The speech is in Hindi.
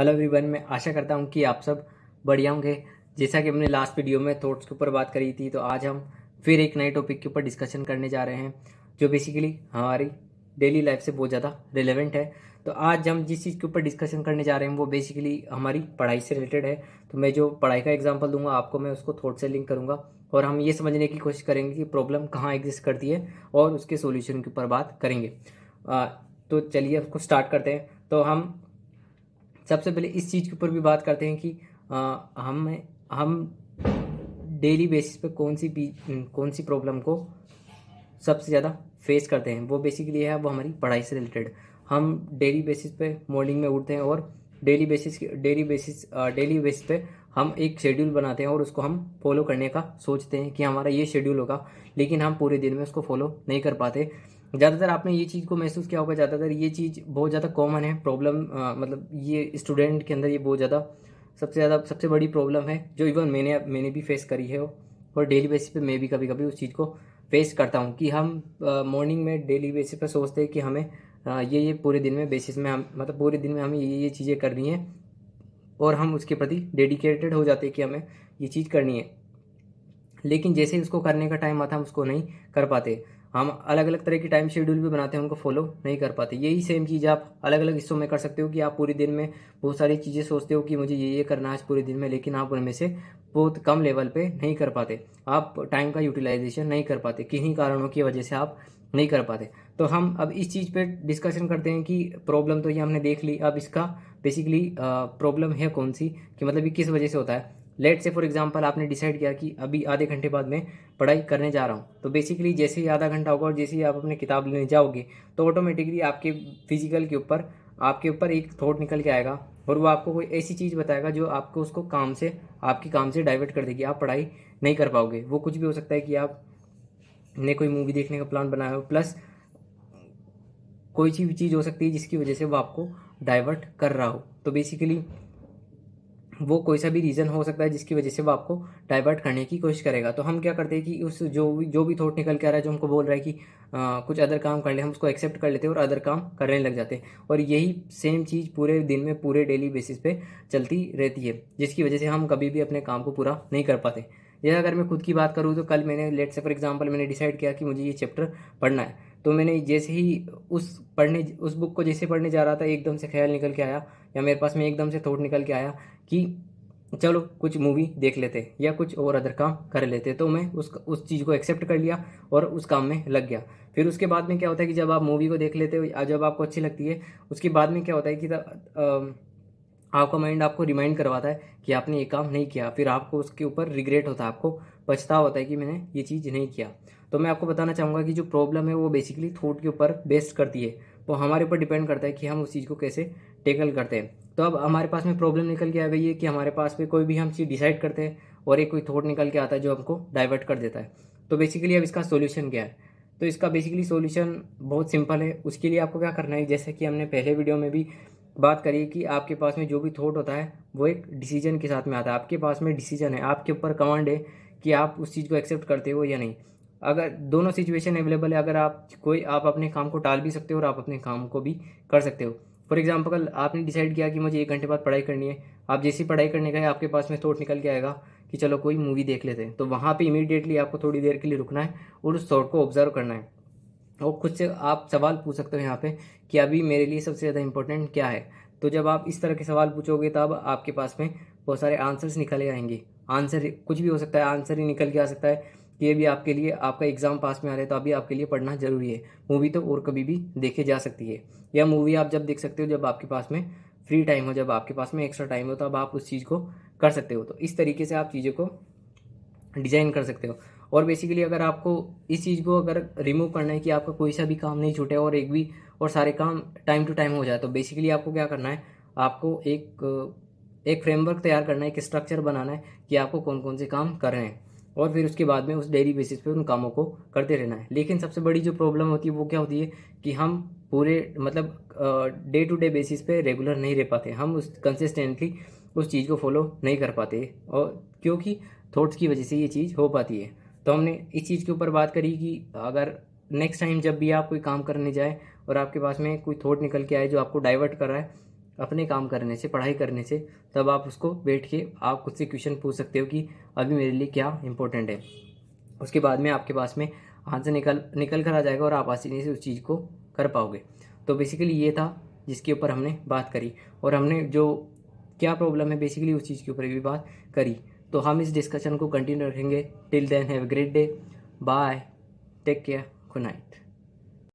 हेलो एवरीवन, मैं आशा करता हूँ कि आप सब बढ़िया होंगे। जैसा कि हमने लास्ट वीडियो में थॉट्स के ऊपर बात करी थी, तो आज हम फिर एक नए टॉपिक के ऊपर डिस्कशन करने जा रहे हैं जो बेसिकली हमारी डेली लाइफ से बहुत ज़्यादा रिलेवेंट है। तो आज हम जिस चीज़ के ऊपर डिस्कशन करने जा रहे हैं वो बेसिकली हमारी पढ़ाई से रिलेटेड है। तो मैं जो पढ़ाई का एग्जाम्पल दूंगा आपको, मैं उसको थॉट से लिंक करूँगा और हम ये समझने की कोशिश करेंगे कि प्रॉब्लम कहाँ एग्जिस्ट करती है और उसके सोल्यूशन के ऊपर बात करेंगे। तो चलिए उसको स्टार्ट करते हैं। तो हम सबसे पहले इस चीज़ के ऊपर भी बात करते हैं कि हम डेली बेसिस पे कौन सी प्रॉब्लम को सबसे ज़्यादा फेस करते हैं। वो बेसिकली है वो हमारी पढ़ाई से रिलेटेड। हम डेली बेसिस पे मॉर्निंग में उठते हैं और डेली बेसिस पे हम एक शेड्यूल बनाते हैं और उसको हम फॉलो करने का सोचते हैं कि हमारा ये शेड्यूल होगा, लेकिन हम पूरे दिन में उसको फॉलो नहीं कर पाते। ज़्यादातर आपने ये चीज़ को महसूस किया होगा, ज़्यादातर ये चीज़ बहुत ज़्यादा कॉमन है प्रॉब्लम। मतलब ये स्टूडेंट के अंदर ये बहुत ज़्यादा सबसे बड़ी प्रॉब्लम है जो इवन मैंने भी फेस करी है। और डेली बेसिस पे मैं भी कभी कभी उस चीज़ को फेस करता हूँ कि हम मॉर्निंग में डेली बेसिस पे सोचते हैं कि हमें ये पूरे दिन में बेसिस में हम मतलब पूरे दिन में हमें ये चीज़ें करनी है और हम उसके प्रति डेडिकेटेड हो जाते हैं कि हमें ये चीज़ करनी है। लेकिन जैसे ही उसको करने का टाइम आता है हम उसको नहीं कर पाते। हम अलग अलग तरह की टाइम शेड्यूल भी बनाते हैं, उनको फॉलो नहीं कर पाते। यही सेम चीज़ आप अलग अलग हिस्सों में कर सकते हो कि आप पूरे दिन में बहुत सारी चीज़ें सोचते हो कि मुझे ये करना है आज पूरे दिन में, लेकिन आप उनमें से बहुत कम लेवल पे नहीं कर पाते। आप टाइम का यूटिलाइजेशन नहीं कर पाते, किन्हीं कारणों की वजह से आप नहीं कर पाते। तो हम अब इस चीज़ पे डिस्कशन करते हैं कि प्रॉब्लम तो ये हमने देख ली, अब इसका बेसिकली प्रॉब्लम है कौन सी, कि मतलब ये किस वजह से होता है। लेट से फॉर एग्जांपल आपने डिसाइड किया कि अभी आधे घंटे बाद मैं पढ़ाई करने जा रहा हूँ। तो बेसिकली जैसे ही आधा घंटा होगा और जैसे ही आप अपनी किताब लेने जाओगे तो ऑटोमेटिकली आपके ऊपर एक थॉट निकल के आएगा और वो आपको कोई ऐसी चीज़ बताएगा जो आपको उसको आपके काम से डाइवर्ट कर देगी। आप पढ़ाई नहीं कर पाओगे। वो कुछ भी हो सकता है कि आपने कोई मूवी देखने का प्लान बनाया हो, प्लस कोई सी भी चीज़ हो सकती है जिसकी वजह से वो आपको डाइवर्ट कर रहा हो। तो बेसिकली वो कोई सा भी रीज़न हो सकता है जिसकी वजह से वो आपको डाइवर्ट करने की कोशिश करेगा। तो हम क्या करते हैं कि उस जो भी थॉट निकल के आ रहा है जो हमको बोल रहा है कि कुछ अदर काम कर ले, हम उसको एक्सेप्ट कर लेते हैं और अदर काम करने लग जाते हैं। और यही सेम चीज़ पूरे दिन में पूरे डेली बेसिस पे चलती रहती है, जिसकी वजह से हम कभी भी अपने काम को पूरा नहीं कर पाते। जैसे अगर मैं खुद की बात करूँ तो कल मैंने लेट से फॉर एग्जाम्पल मैंने डिसाइड किया कि मुझे ये चैप्टर पढ़ना है। तो मैंने जैसे ही उस बुक को जैसे पढ़ने जा रहा था, एकदम से ख्याल निकल के आया या मेरे पास में एकदम से थॉट निकल के आया कि चलो कुछ मूवी देख लेते या कुछ और अदर काम कर लेते। तो मैं उस चीज़ को एक्सेप्ट कर लिया और उस काम में लग गया। फिर उसके बाद में क्या होता है कि जब आप मूवी को देख लेते हो, जब आपको अच्छी लगती है, उसके बाद में क्या होता है कि आपका माइंड आपको रिमाइंड करवाता है कि आपने ये काम नहीं किया। फिर आपको उसके ऊपर रिग्रेट होता है, आपको पछतावा होता है कि मैंने ये चीज़ नहीं किया। तो मैं आपको बताना चाहूँगा कि जो प्रॉब्लम है वो बेसिकली थॉट के ऊपर बेस्ड करती है। वो हमारे ऊपर डिपेंड करता है कि हम उस चीज़ को कैसे टेकल करते हैं। तो अब हमारे पास में प्रॉब्लम निकल के आ गई है कि हमारे पास में कोई भी हम चीज़ डिसाइड करते हैं और एक कोई थॉट निकल के आता है जो हमको डाइवर्ट कर देता है। तो बेसिकली अब इसका सोल्यूशन क्या है? तो इसका बेसिकली सोल्यूशन बहुत सिंपल है। उसके लिए आपको क्या करना है, जैसे कि हमने पहले वीडियो में भी बात करिए कि आपके पास में जो भी थॉट होता है वो एक डिसीजन के साथ में आता है। आपके पास में डिसीजन है, आपके ऊपर कमांड है कि आप उस चीज़ को एक्सेप्ट करते हो या नहीं। अगर दोनों सिचुएशन अवेलेबल है, अगर आप अपने काम को टाल भी सकते हो और आप अपने काम को भी कर सकते हो। फॉर एग्जाम्पल आपने डिसाइड किया कि मुझे 1 घंटे बाद पढ़ाई करनी है। आप जैसी पढ़ाई करने गए आपके पास में थॉट निकल के आएगा कि चलो कोई मूवी देख लेते हैं। तो वहाँ पे इमीडिएटली आपको थोड़ी देर के लिए रुकना है और उस थॉट को ऑब्जर्व करना है और खुद से आप सवाल पूछ सकते हो यहाँ पे कि अभी मेरे लिए सबसे ज़्यादा इंपॉर्टेंट क्या है। तो जब आप इस तरह के सवाल पूछोगे तब आपके पास में बहुत सारे आंसर्स निकल आएंगे। आंसर कुछ भी हो सकता है, आंसर ही निकल के आ सकता है कि ये भी आपके लिए, आपका एग्जाम पास में आ रहा है तो अभी आपके लिए पढ़ना जरूरी है। मूवी तो और कभी भी देखे जा सकती है, या मूवी आप जब देख सकते हो जब आपके पास में फ्री टाइम हो, जब आपके पास में एक्स्ट्रा टाइम हो, तब आप उस चीज़ को कर सकते हो। तो इस तरीके से आप चीज़ों को डिजाइन कर सकते हो। और बेसिकली अगर आपको इस चीज़ को अगर रिमूव करना है कि आपका कोई सा भी काम नहीं छूटे और एक भी और सारे काम टाइम टू टाइम हो जाए, तो बेसिकली आपको क्या करना है, आपको एक फ्रेमवर्क तैयार करना है, एक स्ट्रक्चर बनाना है कि आपको कौन कौन से काम कर रहे हैं और फिर उसके बाद में उस डेली बेसिस पे उन कामों को करते रहना है। लेकिन सबसे बड़ी जो प्रॉब्लम होती है वो क्या होती है कि हम पूरे मतलब डे टू डे बेसिस पे रेगुलर नहीं रह पाते, हम उस कंसिस्टेंटली उस चीज़ को फॉलो नहीं कर पाते, और क्योंकि थॉट्स की वजह से ये चीज़ हो पाती है। तो हमने इस चीज़ के ऊपर बात करी कि अगर नेक्स्ट टाइम जब भी आप कोई काम करने जाए और आपके पास में कोई थॉट निकल के आए जो आपको डाइवर्ट कर रहा है, अपने काम करने से, पढ़ाई करने से, तब आप उसको बैठ के आप खुद से क्वेश्चन पूछ सकते हो कि अभी मेरे लिए क्या इंपॉर्टेंट है। उसके बाद में आपके पास में आंसर निकल कर आ जाएगा और आप आसानी से उस चीज़ को कर पाओगे। तो बेसिकली ये था जिसके ऊपर हमने बात करी, और हमने जो क्या प्रॉब्लम है बेसिकली उस चीज़ के ऊपर भी बात करी। तो हम इस डिस्कशन को कंटिन्यू रखेंगे। Till then have a great day, bye, take care, good night.